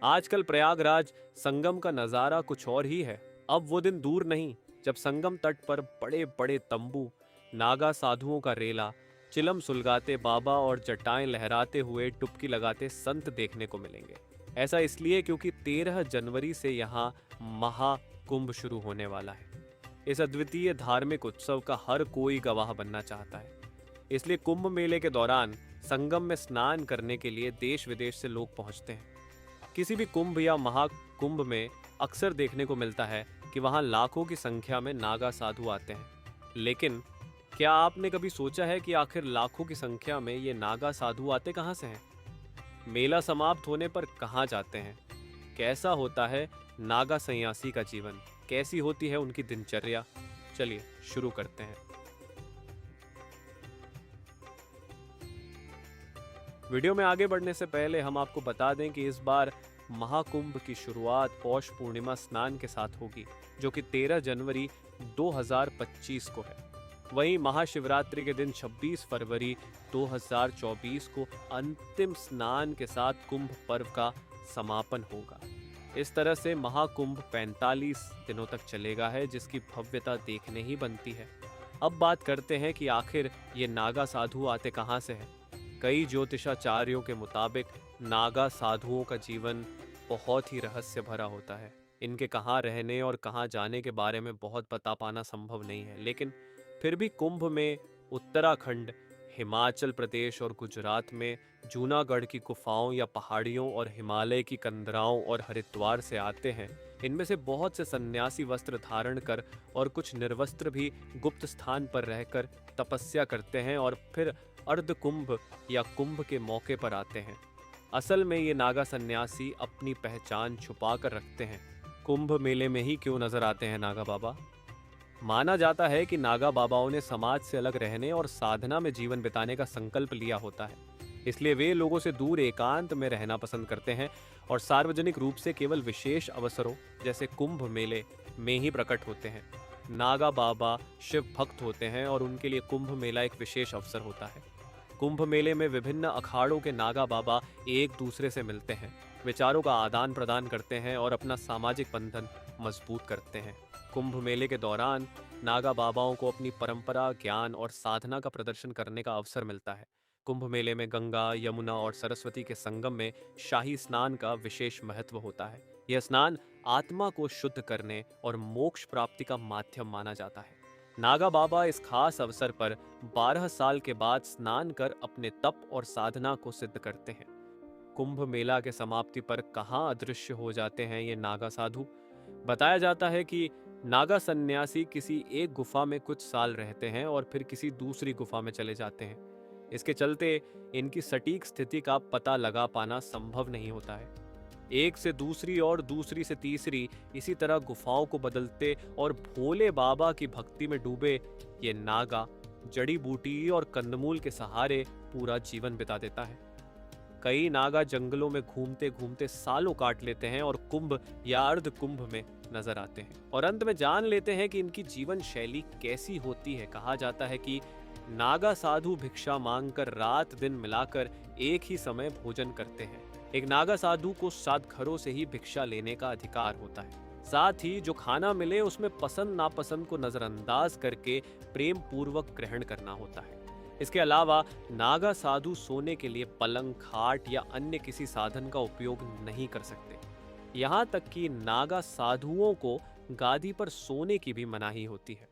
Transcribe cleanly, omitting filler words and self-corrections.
आजकल प्रयागराज संगम का नज़ारा कुछ और ही है। अब वो दिन दूर नहीं जब संगम तट पर बड़े बड़े तंबू, नागा साधुओं का रेला, चिलम सुलगाते बाबा और जटाएं लहराते हुए डुबकी लगाते संत देखने को मिलेंगे। ऐसा इसलिए क्योंकि 13 जनवरी से यहाँ महाकुंभ शुरू होने वाला है। इस अद्वितीय धार्मिक उत्सव का हर कोई गवाह बनना चाहता है। इसलिए कुंभ मेले के दौरान संगम में स्नान करने के लिए देश विदेश से लोग पहुंचते हैं। किसी भी कुंभ या महाकुंभ में अक्सर देखने को मिलता है कि वहां लाखों की संख्या में नागा साधु आते हैं। लेकिन क्या आपने कभी सोचा है कि आखिर लाखों की संख्या में ये नागा साधु आते कहां से हैं? मेला समाप्त होने पर कहां जाते हैं? कैसा होता है नागा सन्यासी का जीवन? कैसी होती है उनकी दिनचर्या? चलिए शुरू करते हैं। वीडियो में आगे बढ़ने से पहले हम आपको बता दें कि इस बार महाकुंभ की शुरुआत पौष पूर्णिमा स्नान के साथ होगी, जो कि 13 जनवरी 2025 को है। वहीं महाशिवरात्रि के दिन 26 फरवरी 2024 को अंतिम स्नान के साथ कुंभ पर्व का समापन होगा। इस तरह से महाकुंभ 45 दिनों तक चलेगा है, जिसकी भव्यता देखने ही बनती है। अब बात करते हैं कि आखिर ये नागा साधु आते कहाँ से हैं। कई ज्योतिषाचार्यों के मुताबिक नागा साधुओं का जीवन बहुत ही रहस्य भरा होता है। इनके कहाँ रहने और कहाँ जाने के बारे में बहुत बता पाना संभव नहीं है, लेकिन फिर भी कुंभ में उत्तराखंड, हिमाचल प्रदेश और गुजरात में जूनागढ़ की गुफाओं या पहाड़ियों और हिमालय की कंदराओं और हरिद्वार से आते हैं। इनमें से बहुत से सन्यासी वस्त्र धारण कर और कुछ निर्वस्त्र भी गुप्त स्थान पर रहकर तपस्या करते हैं और फिर अर्ध कुंभ या कुंभ के मौके पर आते हैं। असल में ये नागा सन्यासी अपनी पहचान छुपा कर रखते हैं। कुंभ मेले में ही क्यों नजर आते हैं नागा बाबा? माना जाता है कि नागा बाबाओं ने समाज से अलग रहने और साधना में जीवन बिताने का संकल्प लिया होता है। इसलिए वे लोगों से दूर एकांत में रहना पसंद करते हैं और सार्वजनिक रूप से केवल विशेष अवसरों जैसे कुंभ मेले में ही प्रकट होते हैं। नागा बाबा शिव भक्त होते हैं और उनके लिए कुंभ मेला एक विशेष अवसर होता है। कुंभ मेले में विभिन्न अखाड़ों के नागा बाबा एक दूसरे से मिलते हैं, विचारों का आदान प्रदान करते हैं और अपना सामाजिक बंधन मजबूत करते हैं। कुंभ मेले के दौरान नागा बाबाओं को अपनी परंपरा, ज्ञान और साधना का प्रदर्शन करने का अवसर मिलता है। कुंभ मेले में गंगा, यमुना और सरस्वती के संगम में शाही स्नान का विशेष महत्व होता है। यह स्नान आत्मा को शुद्ध करने और मोक्ष प्राप्ति का माध्यम माना जाता है। नागा बाबा इस खास अवसर पर 12 साल के बाद स्नान कर अपने तप और साधना को सिद्ध करते हैं। कुंभ मेला के समाप्ति पर कहाँ अदृश्य हो जाते हैं ये नागा साधु? बताया जाता है कि नागा सन्यासी किसी एक गुफा में कुछ साल रहते हैं और फिर किसी दूसरी गुफा में चले जाते हैं। इसके चलते इनकी सटीक स्थिति का पता लगा पाना संभव नहीं होता है। एक से दूसरी और दूसरी से तीसरी, इसी तरह गुफाओं को बदलते और भोले बाबा की भक्ति में डूबे ये नागा जड़ी बूटी और कंदमूल के सहारे पूरा जीवन बिता देता है। कई नागा जंगलों में घूमते घूमते सालों काट लेते हैं और कुंभ या अर्ध कुंभ में नजर आते हैं और अंत में जान लेते हैं कि इनकी जीवन शैली कैसी होती है। कहा जाता है कि नागा साधु भिक्षा मांगकर रात दिन मिलाकर एक ही समय भोजन करते हैं। एक नागा साधु को 7 घरों से ही भिक्षा लेने का अधिकार होता है। साथ ही जो खाना मिले उसमें पसंद नापसंद को नजरअंदाज करके प्रेम पूर्वक ग्रहण करना होता है। इसके अलावा नागा साधु सोने के लिए पलंग, खाट या अन्य किसी साधन का उपयोग नहीं कर सकते। यहाँ तक कि नागा साधुओं को गादी पर सोने की भी मनाही होती है।